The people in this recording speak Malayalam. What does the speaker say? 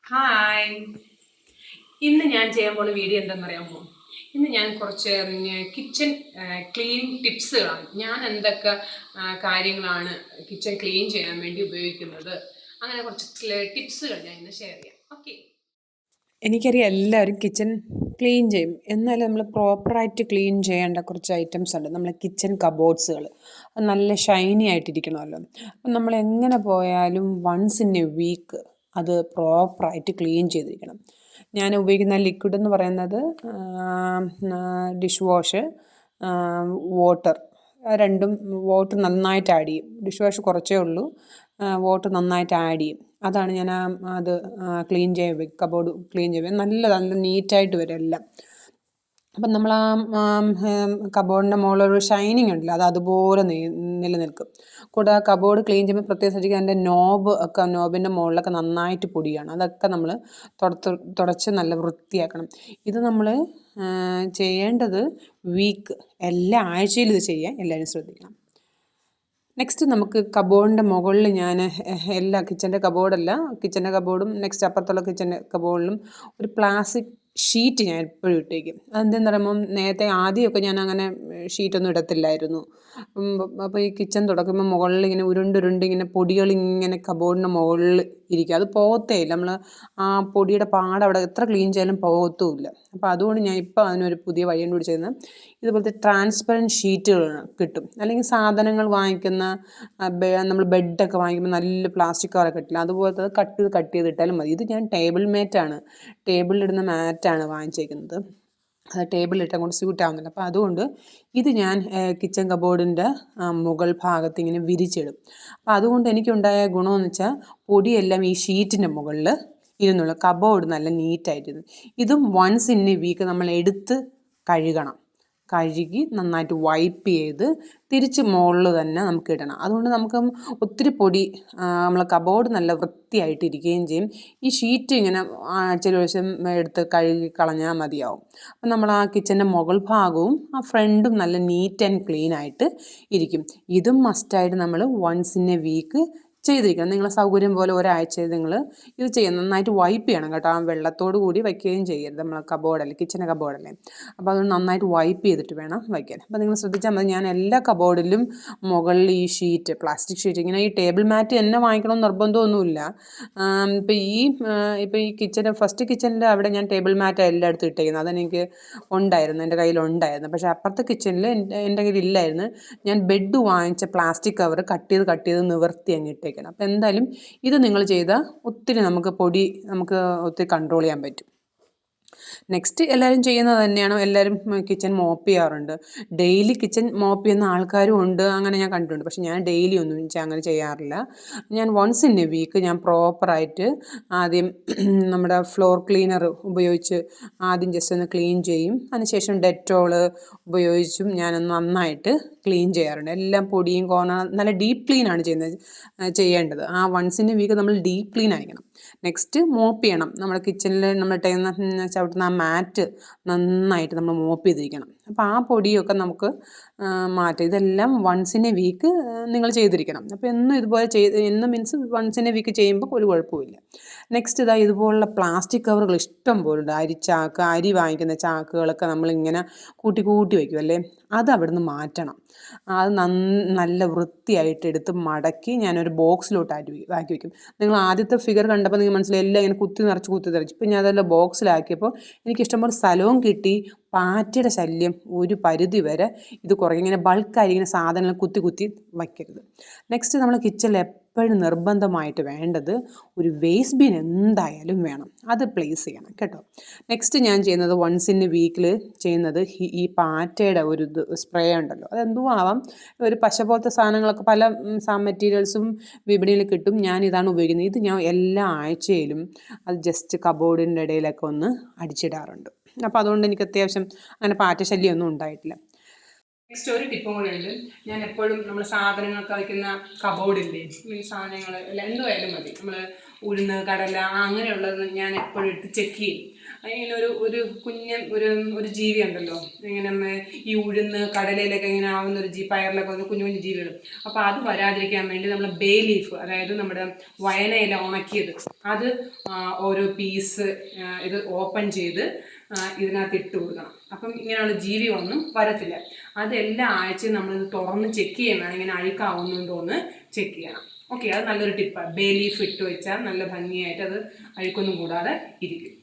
ഹായ്. ഇന്ന് ഞാൻ ചെയ്യാൻ പോകുന്ന വീഡിയോ എന്താണെന്ന് അറിയാമോ? ഇന്ന് ഞാൻ കുറച്ച് കിച്ചൺ ക്ലീനിങ് ടിപ്സുകളാണ്. ഞാൻ എന്തൊക്കെ കാര്യങ്ങളാണ് കിച്ചൺ ക്ലീൻ ചെയ്യാൻ വേണ്ടി ഉപയോഗിക്കുന്നത്, അങ്ങനെ കുറച്ച് ടിപ്സുകൾ ഞാൻ ഇന്ന് ഷെയർ ചെയ്യാം. ഓക്കെ. എനിക്കറിയാം എല്ലാവരും കിച്ചൺ ക്ലീൻ ചെയ്യും. എന്നാലും നമ്മൾ പ്രോപ്പറായിട്ട് ക്ലീൻ ചെയ്യേണ്ട കുറച്ച് ഐറ്റംസ് ഉണ്ട്. നമ്മൾ കിച്ചൺ കബോർഡ്സുകൾ നല്ല ഷൈനി ആയിട്ടിരിക്കണമല്ലോ. അപ്പം നമ്മൾ എങ്ങനെ പോയാലും വൺസ് ഇൻ എ വീക്ക് അത് പ്രോപ്പറായിട്ട് ക്ലീൻ ചെയ്തിരിക്കണം. ഞാൻ ഉപയോഗിക്കുന്ന ലിക്വിഡ് എന്ന് പറയുന്നത് ഡിഷ് വാഷ്, വാട്ടർ. രണ്ടും വാട്ടർ നന്നായിട്ട് ആഡ് ചെയ്യും. ഡിഷ് വാഷ് കുറച്ചേ ഉള്ളൂ, വാട്ടർ നന്നായിട്ട് ആഡ് ചെയ്യും. അതാണ് ഞാൻ അത് ക്ലീൻ ചെയ്യുക, കബോർഡ് ക്ലീൻ ചെയ്യുക. നല്ല നീറ്റായിട്ട് വരും എല്ലാം. അപ്പം നമ്മൾ കബോർഡിൻ്റെ മുകളിലൊരു ഷൈനിങ് ഉണ്ടല്ലോ, അത് അതുപോലെ നിലനിൽക്കും. കൂടാതെ കബോർഡ് ക്ലീൻ ചെയ്യുമ്പോൾ പ്രത്യേകം ശ്രദ്ധിക്കുക, അതിൻ്റെ നോബിൻ്റെ മുകളിലൊക്കെ നന്നായിട്ട് പൊടിയാണ്. അതൊക്കെ നമ്മൾ തുടച്ച് നല്ല വൃത്തിയാക്കണം. ഇത് നമ്മൾ ചെയ്യേണ്ടത് എല്ലാ ആഴ്ചയിലും ഇത് ചെയ്യാൻ എല്ലാവരും ശ്രദ്ധിക്കണം. നെക്സ്റ്റ് നമുക്ക് കബോർഡിൻ്റെ മുകളിൽ ഞാൻ കിച്ചൻ്റെ കബോർഡും നെക്സ്റ്റ് അപ്പുറത്തുള്ള കിച്ചൻ്റെ കബോർഡിലും ഒരു പ്ലാസ്റ്റിക് ഷീറ്റ് ഞാൻ എപ്പോഴും ഇട്ടേക്കും. അതെന്തെന്ന് പറയുമ്പം ആദ്യമൊക്കെ ഞാൻ അങ്ങനെ ഷീറ്റൊന്നും ഇടത്തില്ലായിരുന്നു. അപ്പോൾ ഈ കിച്ചൺ തുടക്കുമ്പോൾ മുകളിൽ ഇങ്ങനെ ഇങ്ങനെ പൊടികളിങ്ങനെ കബോർഡിൻ്റെ മുകളിൽ ഇരിക്കും. അത് പോകത്തേ ഇല്ല. നമ്മൾ ആ പൊടിയുടെ അവിടെ എത്ര ക്ലീൻ ചെയ്താലും പോകത്തുമില്ല. അപ്പോൾ അതുകൊണ്ട് ഞാൻ ഇപ്പോൾ അതിനൊരു പുതിയ വഴി കണ്ടുപിടിച്ചിരുന്നത്, ഇതുപോലത്തെ ട്രാൻസ്പെറൻറ്റ് ഷീറ്റുകൾ കിട്ടും. അല്ലെങ്കിൽ സാധനങ്ങൾ വാങ്ങിക്കുന്ന നമ്മൾ ബെഡൊക്കെ വാങ്ങിക്കുമ്പോൾ നല്ല പ്ലാസ്റ്റിക് കവറൊക്കെ കിട്ടില്ല, അതുപോലത്തെ കട്ട് ചെയ്തിട്ടാലും മതി. ഇത് ഞാൻ ടേബിളിലിടുന്ന മാറ്റാണ് വാങ്ങിച്ചേക്കുന്നത്. അത് ടേബിളിലിട്ട് അങ്ങോട്ട് സ്യൂട്ട് ആവുന്നില്ല. അപ്പോൾ അതുകൊണ്ട് ഇത് ഞാൻ കിച്ചൺ കബോർഡിൻ്റെ മുകൾ ഭാഗത്ത് ഇങ്ങനെ വിരിച്ചിടും. അപ്പോൾ അതുകൊണ്ട് എനിക്കുണ്ടായ ഗുണമെന്ന് വെച്ചാൽ പൊടിയെല്ലാം ഈ ഷീറ്റിൻ്റെ മുകളിൽ ഇരുന്നുള്ളൂ. കബോർഡ് നല്ല നീറ്റായിട്ടിരുന്നു. ഇതും വൺസ് ഇൻ എ വീക്ക് നമ്മൾ എടുത്ത് കഴുകി നന്നായിട്ട് വൈപ്പ് ചെയ്ത് തിരിച്ച് മുകളിൽ തന്നെ നമുക്ക് ഇടണം. അതുകൊണ്ട് നമുക്ക് ഒത്തിരി പൊടി നമ്മളെ കബോർഡ് നല്ല വൃത്തിയായിട്ടിരിക്കുകയും ചെയ്യും. ഈ ഷീറ്റ് ഇങ്ങനെ ചില ദിവസം എടുത്ത് കഴുകി കളഞ്ഞാൽ മതിയാവും. അപ്പം നമ്മൾ ആ കിച്ചൻ്റെ മുകൾ ഭാഗവും ആ ഫ്രണ്ടും നല്ല നീറ്റ് ആൻഡ് ക്ലീൻ ആയിട്ട് ഇരിക്കും. ഇതും മസ്റ്റായിട്ട് നമ്മൾ വൺസ് ഇൻ എ വീക്ക് ചെയ്തിരിക്കണം. നിങ്ങളെ സൗകര്യം പോലെ ഒരാഴ്ച നിങ്ങൾ ഇത് ചെയ്യണം. നന്നായിട്ട് വൈപ്പ് ചെയ്യണം കേട്ടോ. ആ വെള്ളത്തോട് കൂടി വയ്ക്കുകയും ചെയ്യരുത്. നമ്മളെ കബോർഡല്ലേ, കിച്ചൻ്റെ കബോർഡല്ലേ. അപ്പോൾ അത് നന്നായിട്ട് വൈപ്പ് ചെയ്തിട്ട് വേണം വയ്ക്കാൻ. അപ്പോൾ നിങ്ങൾ ശ്രദ്ധിച്ചാൽ മതി, ഞാൻ എല്ലാ കബോർഡിലും മുകളിൽ ഈ ഷീറ്റ്, പ്ലാസ്റ്റിക് ഷീറ്റ്, ഇങ്ങനെ ഈ ടേബിൾ മാറ്റ് തന്നെ വാങ്ങിക്കണമെന്ന് നിർബന്ധമൊന്നുമില്ല. ഇപ്പോൾ ഈ ഫസ്റ്റ് കിച്ചണിൻ്റെ അവിടെ ഞാൻ ടേബിൾ മാറ്റ് എല്ലായിടത്തും ഇട്ടേക്കുന്നത്. അതെനിക്ക് ഉണ്ടായിരുന്നു, എൻ്റെ കയ്യിലുണ്ടായിരുന്നു. പക്ഷേ അപ്പുറത്തെ കിച്ചണിൽ എൻ്റെ കയ്യിൽ ഇല്ലായിരുന്നു. ഞാൻ ബെഡ് വാങ്ങിച്ച പ്ലാസ്റ്റിക് കവർ കട്ട് ചെയ്ത് നിവർത്തി അങ്ങ് ഇട്ടേക്കണം. അപ്പോൾ എന്തായാലും ഇത് നിങ്ങൾ ചെയ്താൽ ഒത്തിരി നമുക്ക് ഒത്തിരി കൺട്രോൾ ചെയ്യാൻ പറ്റും. നെക്സ്റ്റ് എല്ലാവരും ചെയ്യുന്നത് തന്നെയാണ്. എല്ലാവരും കിച്ചൺ മോപ്പ് ചെയ്യാറുണ്ട്. ഡെയിലി കിച്ചൺ മോപ്പ് ചെയ്യുന്ന ആൾക്കാരും ഉണ്ട്, അങ്ങനെ ഞാൻ കണ്ടിട്ടുണ്ട്. പക്ഷെ ഞാൻ ഡെയിലി ഒന്നും അങ്ങനെ ചെയ്യാറില്ല. ഞാൻ വൺസ് ഇൻ എ വീക്ക് ഞാൻ പ്രോപ്പറായിട്ട് ആദ്യം നമ്മുടെ ഫ്ലോർ ക്ലീനർ ഉപയോഗിച്ച് ആദ്യം ജസ്റ്റ് ഒന്ന് ക്ലീൻ ചെയ്യും. അതിനുശേഷം ഡെറ്റോള് ഉപയോഗിച്ചും ഞാനൊന്ന് നന്നായിട്ട് ക്ലീൻ ചെയ്യാറുണ്ട്. എല്ലാം പൊടിയും നല്ല ഡീപ്പ് ക്ലീനാണ് ചെയ്യേണ്ടത്. ആ വൺസ് ഇൻ എ വീക്ക് നമ്മൾ ഡീപ്പ് ക്ലീൻ ആയിരിക്കണം. നെക്സ്റ്റ് മോപ്പ് ചെയ്യണം. നമ്മുടെ കിച്ചണിൽ നമ്മൾ ചവിട്ടുന്ന ആ മാറ്റ് നന്നായിട്ട് നമ്മൾ മോപ്പ് ചെയ്തിരിക്കണം. അപ്പോൾ ആ പൊടിയൊക്കെ നമുക്ക് മാറ്റാം. ഇതെല്ലാം വൺസ് ഇൻ എ വീക്ക് നിങ്ങൾ ചെയ്തിരിക്കണം. അപ്പോൾ എന്നും means once in a week ചെയ്യുമ്പോൾ ഒരു കുഴപ്പമില്ല. നെക്സ്റ്റ് ഇതുപോലുള്ള പ്ലാസ്റ്റിക് കവറുകൾ ഇഷ്ടം പോലുണ്ട്. അരി വാങ്ങിക്കുന്ന ചാക്കുകളൊക്കെ നമ്മളിങ്ങനെ കൂട്ടി വയ്ക്കും അല്ലേ, അത് അവിടുന്ന് മാറ്റണം. അത് നല്ല വൃത്തിയായിട്ട് എടുത്ത് മടക്കി ഞാനൊരു ബോക്സിലോട്ട് ആക്കി വയ്ക്കും. നിങ്ങൾ ആദ്യത്തെ ഫിഗർ കണ്ടപ്പോൾ നിങ്ങൾ മനസ്സിലായി, എല്ലാം ഇങ്ങനെ കുത്തി നിറച്ച്. ഇപ്പം ഞാൻ അതെല്ലാം ബോക്സിലാക്കിയപ്പോൾ എനിക്കിഷ്ടംപോലെ സ്ഥലവും കിട്ടി. പാറ്റയുടെ ശല്യം ഒരു പരിധി വരെ ഇത് കുറേ. ഇങ്ങനെ ബൾക്കായി ഇങ്ങനെ സാധനങ്ങൾ കുത്തി വയ്ക്കരുത്. നെക്സ്റ്റ് നമ്മൾ കിച്ചണിൽ എപ്പോഴും നിർബന്ധമായിട്ട് വേണ്ടത് ഒരു വേസ്റ്റ് ബിൻ എന്തായാലും വേണം. അത് പ്ലേസ് ചെയ്യണം കേട്ടോ. നെക്സ്റ്റ് ഞാൻ ചെയ്യുന്നത് വൺസ് ഇൻ എ വീക്കിൽ ചെയ്യുന്നത് ഈ പാറ്റയുടെ ഒരു സ്പ്രേ ഉണ്ടല്ലോ, അതെന്തോ ആവാം, ഒരു പശ പോലത്തെ സാധനങ്ങളൊക്കെ പല മെറ്റീരിയൽസും വിപണിയിൽ കിട്ടും. ഞാൻ ഇതാണ് ഉപയോഗിക്കുന്നത്. ഇത് ഞാൻ എല്ലാ ആഴ്ചയിലും അത് ജസ്റ്റ് കബോർഡിൻ്റെ ഇടയിലൊക്കെ ഒന്ന് അടിച്ചിടാറുണ്ട്. അപ്പോൾ അതുകൊണ്ട് എനിക്ക് അത്യാവശ്യം അങ്ങനെ പാറ്റ ശല്യമൊന്നും ഉണ്ടായിട്ടില്ല. നെക്സ്റ്റ് ഒരു ടിപ്പും കൂടെ ഉണ്ട്. ഞാൻ എപ്പോഴും നമ്മൾ സാധനങ്ങളൊക്കെ വയ്ക്കുന്ന കബോർഡില്ലേ, ഈ സാധനങ്ങൾ എന്തുമായാലും മതി, നമ്മൾ ഉഴുന്ന് കടല അങ്ങനെയുള്ളത് ഞാൻ എപ്പോഴും എടുത്ത് ചെക്ക് ചെയ്യും. ഇങ്ങനെ ഒരു കുഞ്ഞൻ ഒരു ജീവി ഉണ്ടല്ലോ, ഇങ്ങനെ ഈ ഉഴുന്ന് കടലയിലൊക്കെ ഇങ്ങനെ ആവുന്ന ഒരു പയറിലൊക്കെ ഒരു കുഞ്ഞു കുഞ്ഞു ജീവികൾ. അപ്പോൾ അത് വരാതിരിക്കാൻ വേണ്ടി നമ്മൾ ബേ ലീഫ്, അതായത് നമ്മുടെ വയനയില ഉണക്കിയത്, അത് ഓരോ പീസ് ഇത് ഓപ്പൺ ചെയ്ത് ഇതിനകത്ത് ഇട്ട് കൊടുക്കണം. അപ്പം ഇങ്ങനെയുള്ള ജീവികളൊന്നും വരത്തില്ല. അതെല്ലാ ആഴ്ചയും നമ്മളിത് തുറന്ന് ചെക്ക് ചെയ്യണം, ഇങ്ങനെ അഴുക്കാവുന്നുണ്ടോയെന്ന് ചെക്ക് ചെയ്യണം. ഓക്കെ, അത് നല്ലൊരു ടിപ്പാണ്. ബേ ലീഫ് ഇട്ട് വെച്ചാൽ നല്ല ഭംഗിയായിട്ട് അത് അഴുക്കൊന്നും കൂടാതെ ഇരിക്കും.